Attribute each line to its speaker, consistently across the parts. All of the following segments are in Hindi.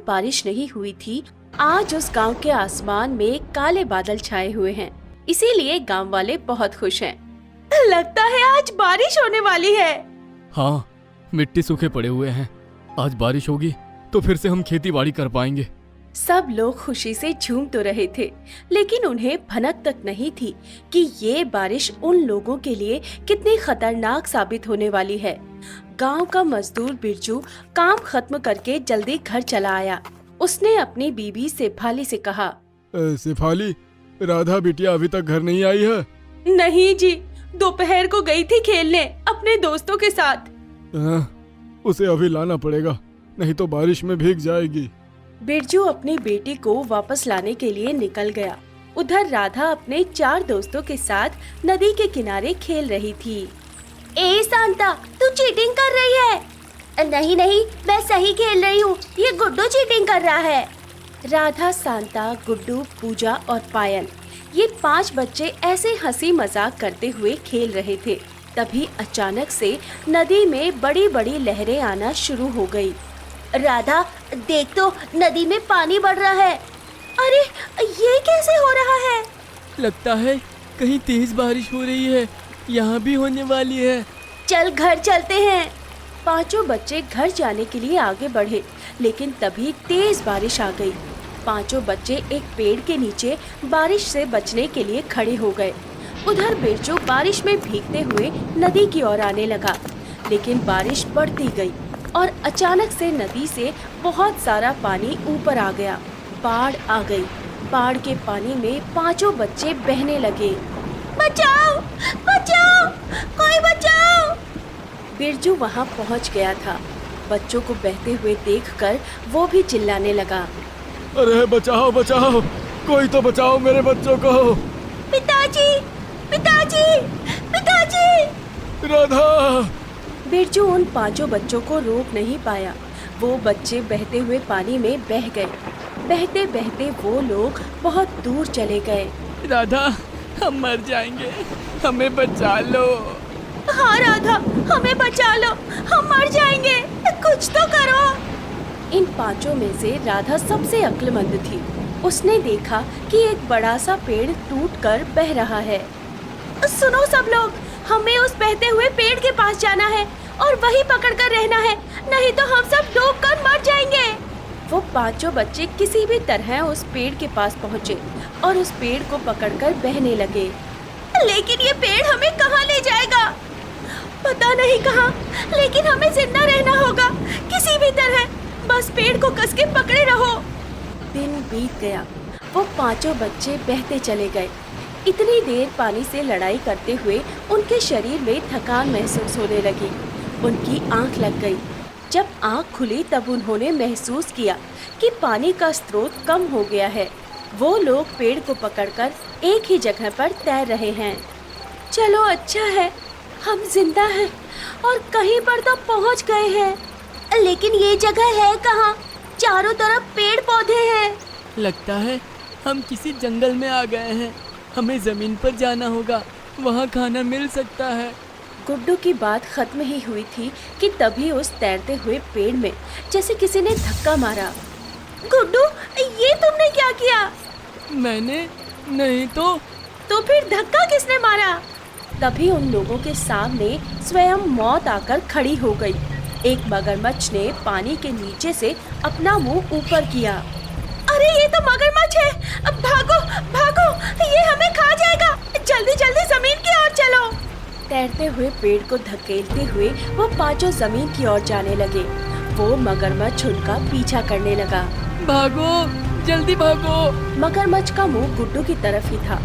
Speaker 1: बारिश नहीं हुई थी, आज उस गांव के आसमान में काले बादल छाए हुए हैं। इसीलिए गांव वाले बहुत खुश हैं। लगता है आज बारिश होने वाली है।
Speaker 2: हाँ, मिट्टी सूखे पड़े हुए हैं। आज बारिश होगी तो फिर से हम खेती बाड़ी कर पाएंगे।
Speaker 1: सब लोग खुशी से झूम तो रहे थे, लेकिन उन्हें भनक तक नहीं थी कि ये बारिश उन लोगों के लिए कितनी खतरनाक साबित होने वाली है। गांव का मजदूर बिरजू काम खत्म करके जल्दी घर चला आया। उसने अपनी बीबी शेफाली से कहा,
Speaker 2: शेफाली, राधा बिटिया अभी तक घर नहीं आई है?
Speaker 1: नहीं जी, दोपहर को गई थी खेलने अपने दोस्तों के साथ।
Speaker 2: उसे अभी लाना पड़ेगा, नहीं तो बारिश में भीग जाएगी।
Speaker 1: बिरजू अपनी बेटी को वापस लाने के लिए निकल गया। उधर राधा अपने 4 दोस्तों के साथ नदी के किनारे खेल रही थी। ए शांता, तू चीटिंग कर रही है। नहीं नहीं, मैं सही खेल रही हूँ, ये गुड्डू चीटिंग कर रहा है। राधा, शांता, गुड्डू, पूजा और पायल, ये 5 बच्चे ऐसे हंसी मजाक करते हुए खेल रहे थे। तभी अचानक से नदी में बड़ी बड़ी लहरें आना शुरू हो गई। राधा, देख तो, नदी में पानी बढ़ रहा है। अरे, ये कैसे हो रहा है?
Speaker 2: लगता है कहीं तेज बारिश हो रही है, यहाँ भी होने वाली है।
Speaker 1: चल घर चलते हैं। 5 बच्चे घर जाने के लिए आगे बढ़े, लेकिन तभी तेज बारिश आ गई। 5 बच्चे एक पेड़ के नीचे बारिश से बचने के लिए खड़े हो गए। उधर बिरजू बारिश में भीगते हुए नदी की ओर आने लगा, लेकिन बारिश बढ़ती गई और अचानक से नदी से बहुत सारा पानी ऊपर आ गया। बाढ़ आ गई। बाढ़ के पानी में 5 बच्चे बहने लगे। बचाओ, बचाओ, कोई बचाओ! बिरजू वहाँ पहुँच गया था। बच्चों को बहते हुए देखकर वो भी चिल्लाने लगा।
Speaker 2: अरे बचाओ, बचाओ, कोई तो बचाओ मेरे बच्चों को।
Speaker 1: पिताजी, पिताजी, पिताजी!
Speaker 2: राधा!
Speaker 1: बिरजू उन 5 बच्चों को रोक नहीं पाया। वो बच्चे बहते हुए पानी में बह गए। बहते बहते वो लोग बहुत दूर चले गए।
Speaker 2: राधा, हम मर जाएंगे, हमें बचा लो।
Speaker 1: हाँ राधा, हमें बचा लो, हम मर जाएंगे, कुछ तो करो। इन 5 में से राधा सबसे अक्लमंद थी। उसने देखा कि एक बड़ा सा पेड़ टूटकर बह रहा है। सुनो सब लोग, हमें उस बहते हुए पेड़ के पास जाना है और वहीं पकड़कर रहना है, नहीं तो हम सब डूबकर मर जाएंगे। वो 5 बच्चे किसी भी तरह उस पेड़ के पास पहुँचे और उस पेड़ को पकड़कर बहने लगे। लेकिन ये पेड़ हमें कहाँ ले जाएगा? पता नहीं कहाँ, लेकिन हमें जिंदा रहना होगा किसी भी तरह। बस पेड़ को कस के पकड़े रहो। दिन बीत गया। वो 5 बच्चे बहते चले गए। इतनी देर पानी से लड़ाई करते हुए उनके शरीर में थकान महसूस होने लगी। उनकी आंख लग गई। जब आंख खुली तब उन्होंने महसूस किया कि पानी का स्रोत कम हो गया है। वो लोग पेड़ को पकड़कर एक ही जगह पर तैर रहे हैं। चलो अच्छा है, हम जिंदा हैं और कहीं पर तो पहुंच गए हैं। लेकिन ये जगह है कहाँ? चारों तरफ पेड़ पौधे हैं।
Speaker 3: लगता है हम किसी जंगल में आ गए हैं। हमें जमीन पर जाना होगा, वहाँ खाना मिल सकता है।
Speaker 1: गुड्डू की बात खत्म ही हुई थी कि तभी उस तैरते हुए पेड़ में जैसे किसी ने धक्का मारा। गुड्डू, ये तुमने क्या किया?
Speaker 3: मैंने नहीं तो
Speaker 1: फिर धक्का किसने मारा? तभी उन लोगों के सामने स्वयं मौत आकर खड़ी हो गई। एक मगरमच्छ ने पानी के नीचे से अपना मुंह ऊपर किया। अरे ये तो मगरमच्छ है, अब भागो भागो, ये हमें खा जाएगा। जल्दी जल्दी जमीन की ओर चलो। तैरते हुए पेड़ को धकेलते हुए वो 5 जमीन की ओर जाने लगे। वो मगरमच्छ उनका पीछा करने लगा।
Speaker 3: भागो, जल्दी भागो।
Speaker 1: मगरमच्छ का मुंह गुड्डू की तरफ ही था।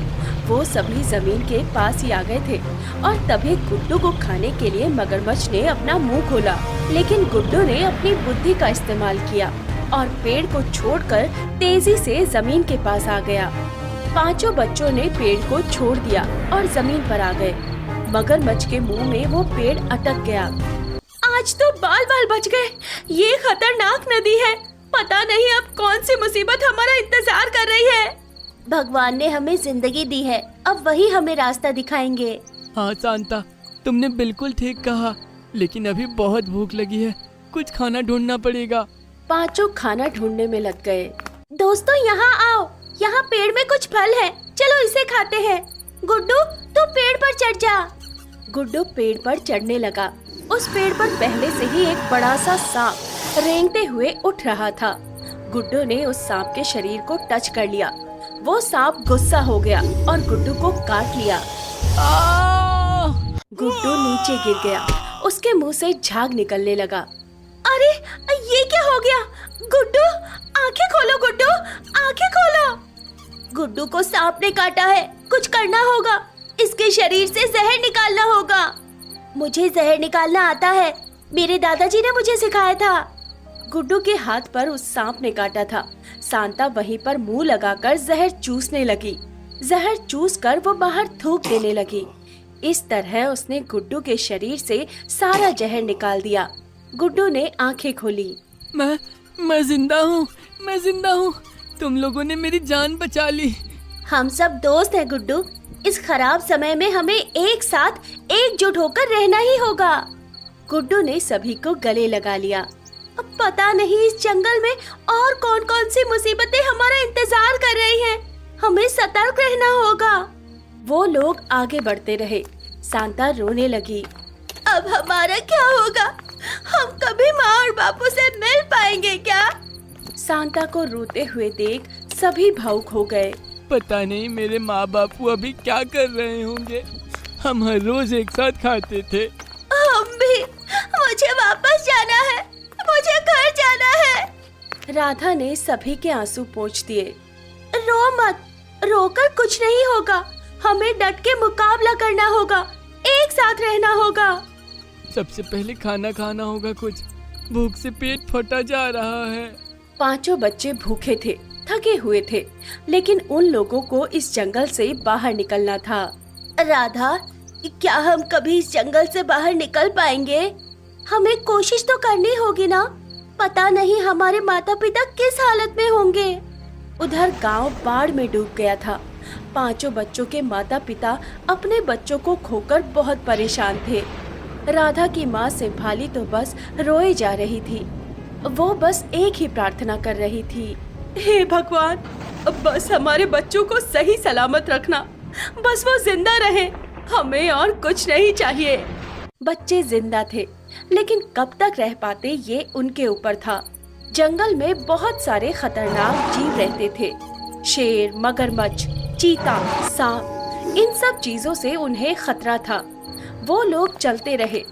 Speaker 1: वो सभी जमीन के पास ही आ गए थे और तभी गुड्डू को खाने के लिए मगरमच्छ ने अपना मुंह खोला। लेकिन गुड्डू ने अपनी बुद्धि का इस्तेमाल किया और पेड़ को छोड़कर तेजी से जमीन के पास आ गया। 5 बच्चों ने पेड़ को छोड़ दिया और जमीन पर आ गए। मगरमच्छ के मुंह में वो पेड़ अटक गया। आज तो बाल बाल बच गए। ये खतरनाक नदी है, पता नहीं अब कौन सी मुसीबत हमारा इंतजार कर रही है। भगवान ने हमें जिंदगी दी है, अब वही हमें रास्ता दिखाएंगे।
Speaker 3: हाँ शांता, तुमने बिल्कुल ठीक कहा, लेकिन अभी बहुत भूख लगी है, कुछ खाना ढूंढना पड़ेगा।
Speaker 1: पांचों खाना ढूंढने में लग गए। दोस्तों यहाँ आओ, यहाँ पेड़ में कुछ फल है, चलो इसे खाते हैं। गुड्डू तू पेड़ पर चढ़ जा। गुड्डू पेड़ पर चढ़ने लगा। उस पेड़ पर पहले से ही एक बड़ा सा सांप रेंगते हुए उठ रहा था। गुड्डू ने उस सांप के शरीर को टच कर लिया। वो सांप गुस्सा हो गया और गुड्डू को काट लिया। गुड्डू नीचे गिर गया। उसके मुंह से झाग निकलने लगा। अरे ये क्या हो गया? गुड्डू आंखें खोलो, गुड्डू आंखें खोलो। गुड्डू को सांप ने काटा है, कुछ करना होगा। इसके शरीर से जहर निकालना होगा। मुझे जहर निकालना आता है, मेरे दादाजी ने मुझे सिखाया था। गुड्डू के हाथ पर उस सांप ने काटा था। सांता वहीं पर मुंह लगाकर जहर चूसने लगी। जहर चूसकर वो बाहर थूक देने लगी। इस तरह उसने गुड्डू के शरीर से सारा जहर निकाल दिया। गुड्डू ने आंखें खोली।
Speaker 3: मैं जिंदा हूँ, मैं जिंदा हूँ। तुम लोगों ने मेरी जान बचा ली।
Speaker 1: हम सब दोस्त हैं गुड्डू। इस खराब समय में हमें एक साथ एकजुट होकर रहना ही होगा। गुड्डू ने सभी को गले लगा लिया। अब पता नहीं इस जंगल में और कौन कौन सी मुसीबतें हमारा इंतजार कर रही हैं। हमें सतर्क रहना होगा। वो लोग आगे बढ़ते रहे। सांता रोने लगी। अब हमारा क्या होगा? हम कभी माँ और बापू से मिल पाएंगे क्या? सांता को रोते हुए देख सभी भावुक हो गए।
Speaker 3: पता नहीं मेरे माँ बापू अभी क्या कर रहे होंगे। हम हर रोज एक साथ खाते थे।
Speaker 1: हम भी। मुझे वापस जाना है, मुझे घर जाना है। राधा ने सभी के आंसू पोंछ दिए। रो मत, रोकर कुछ नहीं होगा। हमें डट के मुकाबला करना होगा, एक साथ रहना होगा।
Speaker 3: सबसे पहले खाना खाना होगा कुछ। भूख से पेट फटा जा रहा है।
Speaker 1: पांचों बच्चे भूखे थे, थके हुए थे, लेकिन उन लोगों को इस जंगल से बाहर निकलना था। राधा, क्या हम कभी इस जंगल से बाहर निकल पाएंगे? हमें कोशिश तो करनी होगी ना। पता नहीं हमारे माता पिता किस हालत में होंगे। उधर गांव बाढ़ में डूब गया था। पांचों बच्चों के माता पिता अपने बच्चों को खोकर बहुत परेशान थे। राधा की माँ सिंभाली तो बस रोए जा रही थी। वो बस एक ही प्रार्थना कर रही थी, हे भगवान, बस हमारे बच्चों को सही सलामत रखना। बस वो जिंदा रहे, हमें और कुछ नहीं चाहिए। बच्चे जिंदा थे, लेकिन कब तक रह पाते ये उनके ऊपर था। जंगल में बहुत सारे खतरनाक जीव रहते थे। शेर, मगरमच्छ, चीता, सांप, इन सब चीजों से उन्हें खतरा था। वो लोग चलते रहे।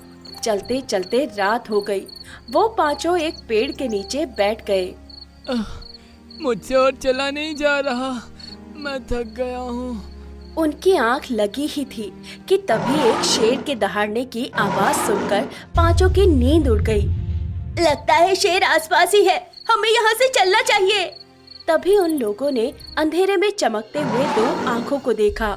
Speaker 1: चलते चलते रात हो गई। वो पांचों एक पेड़ के नीचे बैठ गए।
Speaker 3: मुझसे और चला नहीं जा रहा, मैं थक गया हूँ।
Speaker 1: उनकी आंख लगी ही थी कि तभी एक शेर के दहाड़ने की आवाज सुनकर पांचों की नींद उड़ गई। लगता है शेर आसपास ही है, हमें यहाँ से चलना चाहिए। तभी उन लोगों ने अंधेरे में चमकते हुए दो आंखों को देखा।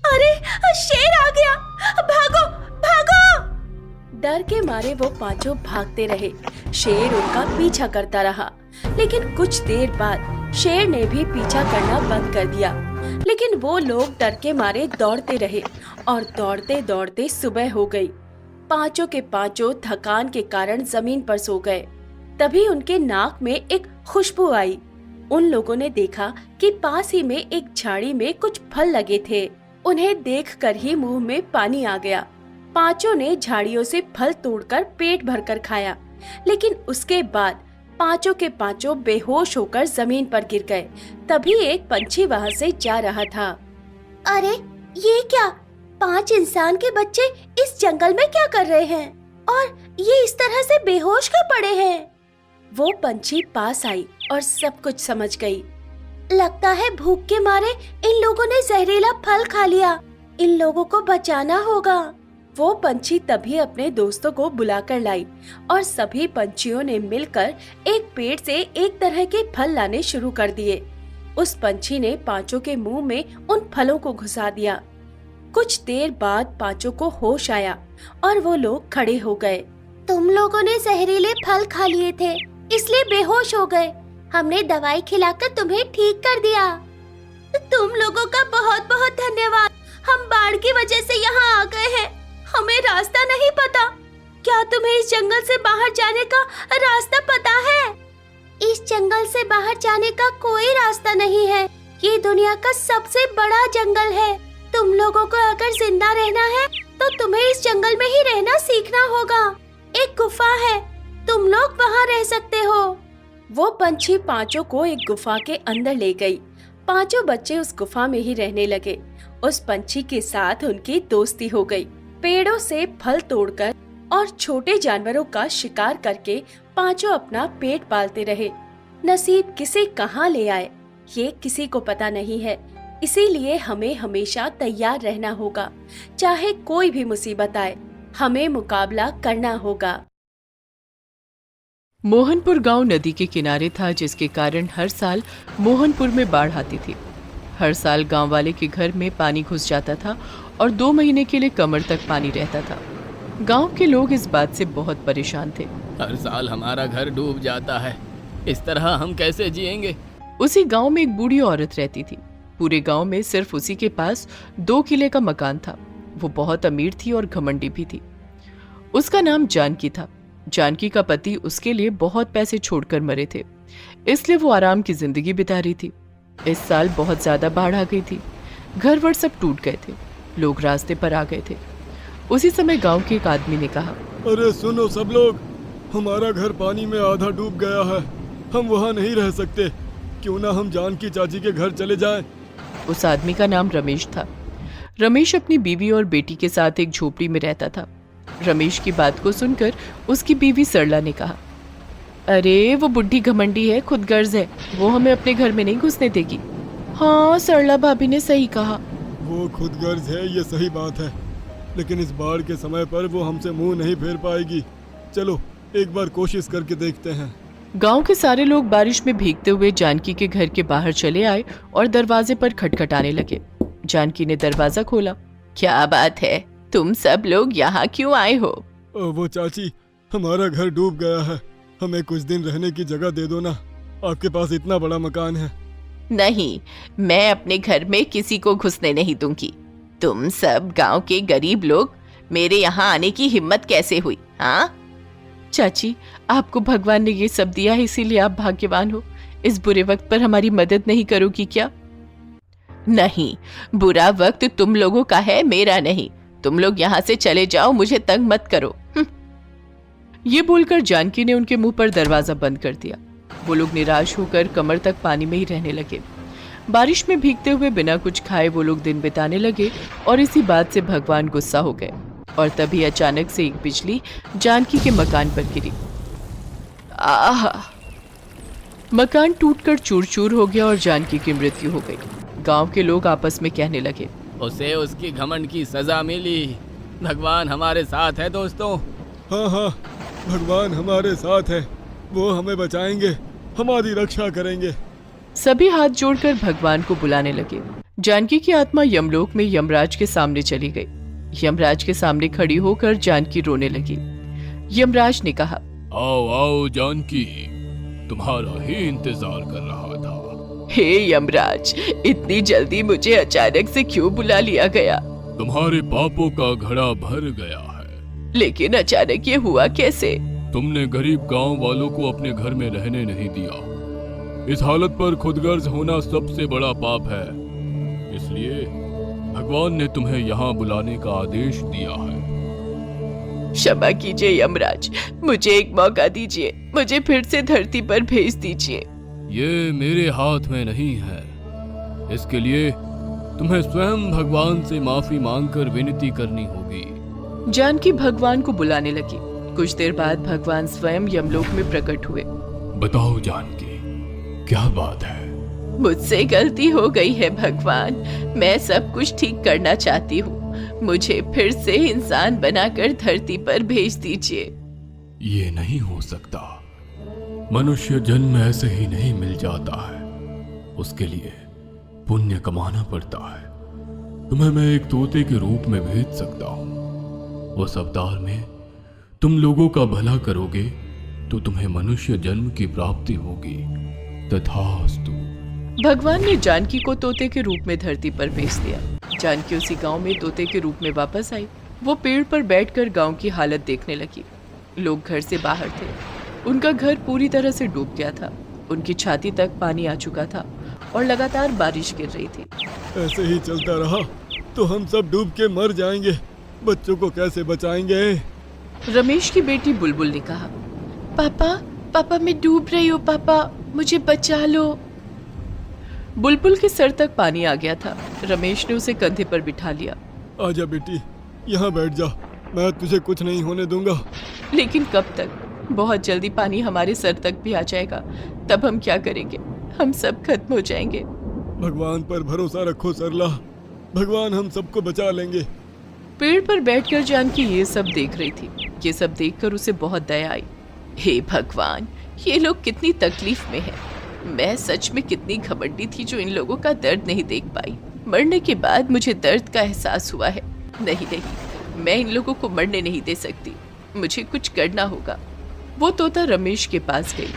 Speaker 1: अरे शेर आ गया, भागो भागो। डर के मारे वो पांचों भागते रहे। शेर उनका पीछा करता रहा, लेकिन कुछ देर बाद शेर ने भी पीछा करना बंद कर दिया। लेकिन वो लोग डर के मारे दौड़ते रहे और दौड़ते दौड़ते सुबह हो गई। पांचों के पांचों थकान के कारण जमीन पर सो गए। तभी उनके नाक में एक खुशबू आई। उन लोगों ने देखा कि पास ही में एक झाड़ी में कुछ फल लगे थे। उन्हें देखकर ही मुंह में पानी आ गया। पांचों ने झाड़ियों से फल तोड़कर पेट भरकर खाया, लेकिन उसके बाद पांचों के पांचों बेहोश होकर जमीन पर गिर गए। तभी एक पंछी वहां से जा रहा था। अरे ये क्या? 5 इंसान के बच्चे इस जंगल में क्या कर रहे हैं और ये इस तरह से बेहोश क्यों पड़े हैं? वो पंछी पास आई और सब कुछ समझ गई। लगता है भूख के मारे इन लोगों ने जहरीला फल खा लिया। इन लोगों को बचाना होगा। वो पंछी तभी अपने दोस्तों को बुलाकर लाई और सभी पंछियों ने मिलकर एक पेड़ से एक तरह के फल लाने शुरू कर दिए। उस पंछी ने पांचों के मुंह में उन फलों को घुसा दिया। कुछ देर बाद पांचों को होश आया और वो लोग खड़े हो गए। तुम लोगों ने जहरीले फल खा लिए थे, इसलिए बेहोश हो गए। हमने दवाई खिलाकर तुम्हें ठीक कर दिया। तुम लोगों का बहुत बहुत धन्यवाद। हम बाढ़ की वजह से यहाँ आ गए हैं, हमें रास्ता नहीं पता। क्या तुम्हें इस जंगल से बाहर जाने का रास्ता पता है? इस जंगल से बाहर जाने का कोई रास्ता नहीं है। ये दुनिया का सबसे बड़ा जंगल है। तुम लोगों को अगर जिंदा रहना है तो तुम्हें इस जंगल में ही रहना सीखना होगा। एक गुफा है, तुम लोग वहाँ रह सकते हो। वो पंछी पांचों को एक गुफा के अंदर ले गई। पांचों बच्चे उस गुफा में ही रहने लगे। उस पंछी के साथ उनकी दोस्ती हो गई। पेड़ों से फल तोड़कर और छोटे जानवरों का शिकार करके पांचों अपना पेट पालते रहे। नसीब किसे कहाँ ले आए ये किसी को पता नहीं है, इसीलिए हमें हमेशा तैयार रहना होगा। चाहे कोई भी मुसीबत आए, हमें मुकाबला करना होगा।
Speaker 4: मोहनपुर गांव नदी के किनारे था, जिसके कारण हर साल मोहनपुर में बाढ़ आती थी। हर साल गांव वाले के घर में पानी घुस जाता था और 2 महीने के लिए कमर तक पानी रहता था। गांव के लोग इस बात से बहुत परेशान थे।
Speaker 2: हर साल हमारा घर डूब जाता है, इस तरह हम कैसे जिएंगे?
Speaker 4: उसी गांव में एक बूढ़ी औरत रहती थी। पूरे गांव में सिर्फ उसी के पास 2 किले का मकान था। वो बहुत अमीर थी और घमंडी भी थी। उसका नाम जानकी था। जानकी का पति उसके लिए बहुत पैसे छोड़कर मरे थे, इसलिए वो आराम की जिंदगी बिता रही थी। इस साल बहुत ज्यादा बाढ़ आ गई थी। घर वर सब टूट गए थे। लोग रास्ते पर आ गए थे। उसी समय गांव के एक आदमी ने कहा,
Speaker 5: अरे सुनो सब लोग, हमारा घर पानी में आधा डूब गया है। हम वहाँ नहीं रह सकते। क्यों ना हम जानकी चाची के घर चले जाएं?
Speaker 4: उस आदमी का नाम रमेश था। रमेश अपनी बीवी और बेटी के साथ एक झोपड़ी में रहता था। रमेश की बात को सुनकर उसकी बीवी सरला ने कहा, अरे वो बुढ़ी घमंडी है, खुदगर्ज है, वो हमें अपने घर में नहीं घुसने देगी। हाँ, सरला भाभी ने सही कहा।
Speaker 5: वो खुदगर्ज है, ये सही बात है, लेकिन इस बाढ़ के समय पर वो हमसे मुंह नहीं फेर पाएगी। चलो एक बार कोशिश करके देखते हैं।
Speaker 4: गांव के सारे लोग बारिश में भीगते हुए जानकी के घर के बाहर चले आए और दरवाजे पर खटखटाने लगे। जानकी ने दरवाजा खोला। क्या बात है, तुम सब लोग यहाँ क्यों आए हो?
Speaker 5: वो चाची, हमारा घर डूब गया है, हमें कुछ दिन रहने की जगह दे दो ना। आपके पास इतना बड़ा मकान है।
Speaker 4: नहीं, मैं अपने घर में किसी को घुसने नहीं दूंगी। तुम सब गांव के गरीब लोग, मेरे यहाँ आने की हिम्मत कैसे हुई? हाँ चाची, आपको भगवान ने ये सब दिया है, इसीलिए आप भाग्यवान हो। इस बुरे वक्त पर हमारी मदद नहीं करोगी क्या? नहीं, बुरा वक्त तुम लोगों का है, मेरा नहीं। तुम लोग यहाँ से चले जाओ, मुझे तंग मत करो। ये बोलकर जानकी ने उनके मुंह पर दरवाजा बंद कर दिया। वो लोग निराश होकर कमर तक पानी में ही रहने लगे। बारिश में भीगते हुए बिना कुछ खाए वो लोग दिन बिताने लगे और इसी बात से भगवान गुस्सा हो गए। और तभी अचानक से एक बिजली जानकी के मकान पर गिरी। आहा! मकान टूटकर चूर-चूर हो गया और जानकी की मृत्यु हो गई। गांव के लोग आपस में कहने लगे,
Speaker 2: उसे उसकी घमंड की सजा मिली। भगवान हमारे साथ है दोस्तों।
Speaker 5: हाँ हाँ, भगवान हमारे साथ है, वो हमें बचाएंगे, हमारी रक्षा करेंगे।
Speaker 4: सभी हाथ जोड़कर भगवान को बुलाने लगे। जानकी की आत्मा यमलोक में यमराज के सामने चली गई। यमराज के सामने खड़ी होकर जानकी रोने लगी। यमराज ने कहा,
Speaker 2: आओ आओ जानकी, तुम्हारा ही इंतजार कर रहा था।
Speaker 4: हे यमराज, इतनी जल्दी मुझे अचानक से क्यों बुला लिया गया?
Speaker 2: तुम्हारे पापों का घड़ा भर गया है।
Speaker 4: लेकिन अचानक ये हुआ कैसे?
Speaker 2: तुमने गरीब गांव वालों को अपने घर में रहने नहीं दिया। इस हालत पर खुदगर्ज होना सबसे बड़ा पाप है, इसलिए भगवान ने तुम्हें यहाँ बुलाने का आदेश दिया है।
Speaker 4: क्षमा कीजिए यमराज, मुझे एक मौका दीजिए, मुझे फिर से धरती पर भेज दीजिए।
Speaker 2: ये मेरे हाथ में नहीं है, इसके लिए तुम्हें स्वयं भगवान से माफी मांगकर विनती करनी होगी।
Speaker 4: जानकी भगवान को बुलाने लगी। कुछ देर बाद भगवान स्वयं यमलोक में प्रकट हुए।
Speaker 2: बताओ जानकी, क्या बात है?
Speaker 4: मुझसे गलती हो गई है भगवान, मैं सब कुछ ठीक करना चाहती हूँ। मुझे फिर से इंसान बनाकर धरती पर भेज दीजिए।
Speaker 2: ये नहीं हो सकता, मनुष्य जन्म ऐसे ही नहीं मिल जाता है, उसके लिए पुण्य कमाना पड़ता है। तुम्हें मैं एक तोते के रूप में भेज सकता हूँ। उस अवतार में तुम लोगों का भला करोगे तो तुम्हें मनुष्य जन्म की प्राप्ति होगी। तथास्तु।
Speaker 4: भगवान ने जानकी को तोते के रूप में धरती पर भेज दिया। जानकी उसी गांव में तोते के रूप में वापस आई। वो पेड़ पर बैठकर गांव की हालत देखने लगी। लोग घर से बाहर थे। उनका घर पूरी तरह से डूब गया था। उनकी छाती तक पानी आ चुका था और लगातार बारिश गिर रही थी।
Speaker 5: ऐसे ही चलता रहा तो हम सब डूब के मर जाएंगे। बच्चों को कैसे बचाएंगे?
Speaker 4: रमेश की बेटी बुलबुल ने कहा, पापा पापा मैं डूब रही हूँ, पापा मुझे बचा लो। बुलबुल के सर तक पानी आ गया था। रमेश ने उसे कंधे पर बिठा लिया।
Speaker 5: आजा बेटी, यहाँ बैठ जा, मैं तुझे कुछ नहीं होने दूंगा।
Speaker 4: लेकिन कब तक? बहुत जल्दी पानी हमारे सर तक भी आ जाएगा, तब हम क्या करेंगे? हम सब खत्म हो जाएंगे।
Speaker 5: भगवान पर भरोसा रखो सरला, भगवान हम सबको बचा लेंगे।
Speaker 4: पेड़ पर बैठकर जानकी ये सब देख रही थी। ये सब देखकर उसे बहुत दया आई। हे भगवान, ये लोग कितनी तकलीफ में हैं। मैं सच में कितनी घमंडी थी जो इन लोगों का दर्द नहीं देख पाई। मरने के बाद मुझे दर्द का एहसास हुआ है। नहीं नहीं, मैं इन लोगों को मरने नहीं दे सकती, मुझे कुछ करना होगा। वो तोता रमेश के पास गई।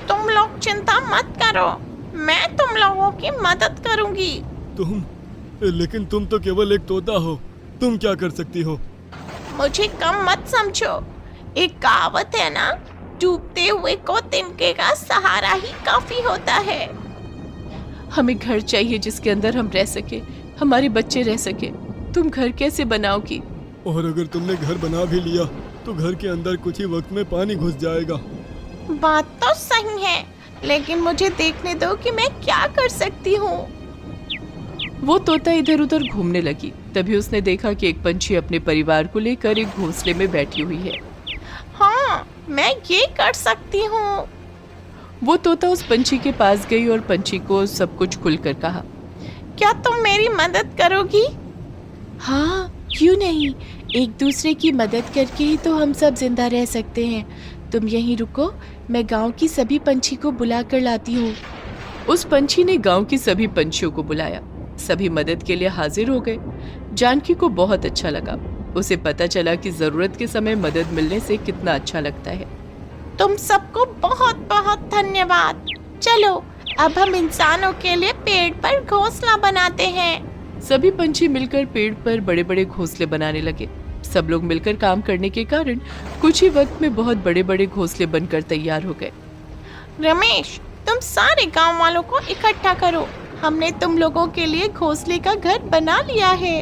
Speaker 6: तुम लोग चिंता मत करो, मैं तुम लोगों की मदद करूंगी।
Speaker 5: लेकिन तुम तो केवल एक तोता हो, तुम क्या कर सकती हो?
Speaker 6: मुझे कम मत समझो। एक कहावत है ना, डूबते हुए को तिनके का सहारा ही काफी होता है।
Speaker 4: हमें घर चाहिए जिसके अंदर हम रह सके, हमारे बच्चे रह सके। तुम घर कैसे बनाओगी?
Speaker 5: और अगर तुमने घर बना भी लिया तो घर के अंदर कुछ ही वक्त में पानी घुस जाएगा।
Speaker 6: बात तो सही है, लेकिन मुझे देखने दो कि मैं क्या कर सकती हूँ।
Speaker 4: वो तोता इधर उधर घूमने लगी। तभी उसने देखा कि एक पंछी अपने परिवार को लेकर एक घोंसले में बैठी हुई है।
Speaker 6: हाँ, मैं ये कर सकती हूँ।
Speaker 4: वो तोता उस पंछी के पास गई और पंछी को सब कुछ खुलकर कहा,
Speaker 6: क्या तुम मेरी मदद करोगी?
Speaker 1: हाँ, क्यों नहीं, एक दूसरे की मदद करके ही तो हम सब जिंदा रह सकते हैं। तुम यहीं रुको, मैं गांव की सभी पंछी को बुला कर लाती हूँ।
Speaker 4: उस पंछी ने गांव की सभी पंछियों को बुलाया। सभी मदद के लिए हाजिर हो गए। जानकी को बहुत अच्छा लगा। उसे पता चला कि जरूरत के समय मदद मिलने से कितना अच्छा लगता है।
Speaker 6: तुम सबको बहुत बहुत धन्यवाद। चलो अब हम इंसानों के लिए पेड़ पर घोंसला बनाते हैं।
Speaker 4: सभी पंछी मिलकर पेड़ पर बड़े बड़े घोंसले बनाने लगे। सब लोग मिलकर काम करने के कारण कुछ ही वक्त में बहुत बड़े बड़े घोंसले बनकर तैयार हो गए।
Speaker 6: रमेश, तुम सारे गांव वालों को इकट्ठा करो, हमने तुम लोगों के लिए घोंसले का घर बना लिया है।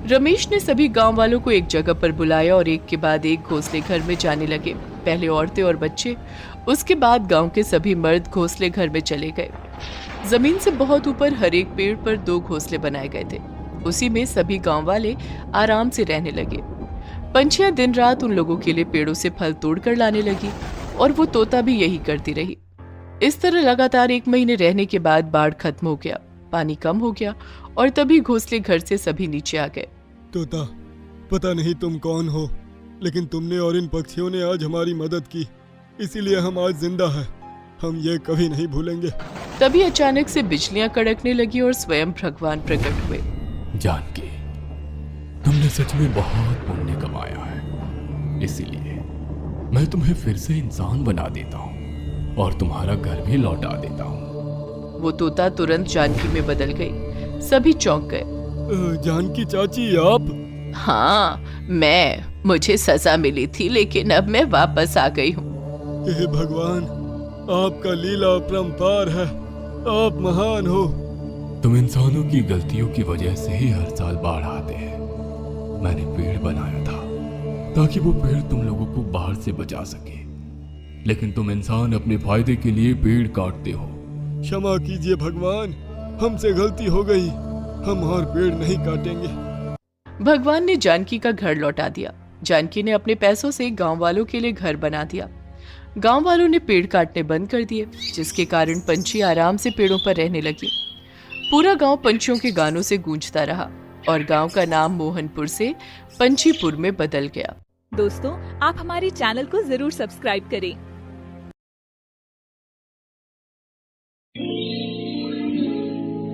Speaker 4: रमेश ने सभी गांव वालों को एक जगह पर बुलाया और एक के बाद एक घोंसले घर में जाने लगे। पहले औरतें और बच्चे, उसके बाद गांव के सभी मर्द घोंसले घर में चले गए। जमीन से बहुत ऊपर हर एक पेड़ पर 2 घोंसले बनाए गए थे। उसी में सभी गांव वाले आराम से रहने लगे। पंछियां दिन रात उन लोगों के लिए पेड़ों से फल तोड़ कर लाने लगी और वो तोता भी यही करती रही। इस तरह लगातार 1 महीने रहने के बाद बाढ़ खत्म हो गया, पानी कम हो गया और तभी घोंसले घर से सभी नीचे आ गए।
Speaker 5: तोता, पता नहीं तुम कौन हो, लेकिन तुमने और इन पक्षियों ने आज हमारी मदद की, इसीलिए हम आज जिंदा हैं। हम ये कभी नहीं भूलेंगे।
Speaker 4: तभी अचानक से बिजलियां कड़कने लगी और स्वयं भगवान प्रकट हुए।
Speaker 2: जानकी, तुमने सच में बहुत पुण्य कमाया है, इसीलिए मैं तुम्हें फिर से इंसान बना देता हूँ और तुम्हारा घर भी लौटा देता हूँ।
Speaker 4: वो तोता तुरंत जानकी में बदल गई। सभी चौंक गए।
Speaker 5: जानकी चाची, आप?
Speaker 4: हाँ, मुझे सजा मिली थी, लेकिन अब मैं वापस आ गई हूँ।
Speaker 5: हे भगवान, आपका लीला अपरंपार है, आप महान हो।
Speaker 2: तुम इंसानों की गलतियों की वजह से ही हर साल बाढ़ आते हैं। मैंने पेड़ बनाया था ताकि वो पेड़ तुम लोगों को बाढ़ से बचा सके, लेकिन तुम इंसान अपने फायदे के लिए पेड़ काटते हो।
Speaker 5: क्षमा कीजिए भगवान, हमसे गलती हो गई, हम और पेड़ नहीं काटेंगे।
Speaker 4: भगवान ने जानकी का घर लौटा दिया। जानकी ने अपने पैसों से गांव वालों के लिए घर बना दिया। गांव वालों ने पेड़ काटने बंद कर दिए, जिसके कारण पंछी आराम से पेड़ों पर रहने लगे। पूरा गांव पंछियों के गानों से गूंजता रहा और गांव का नाम मोहनपुर से पंछीपुर में बदल गया।
Speaker 7: दोस्तों, आप हमारे चैनल को जरूर सब्सक्राइब करें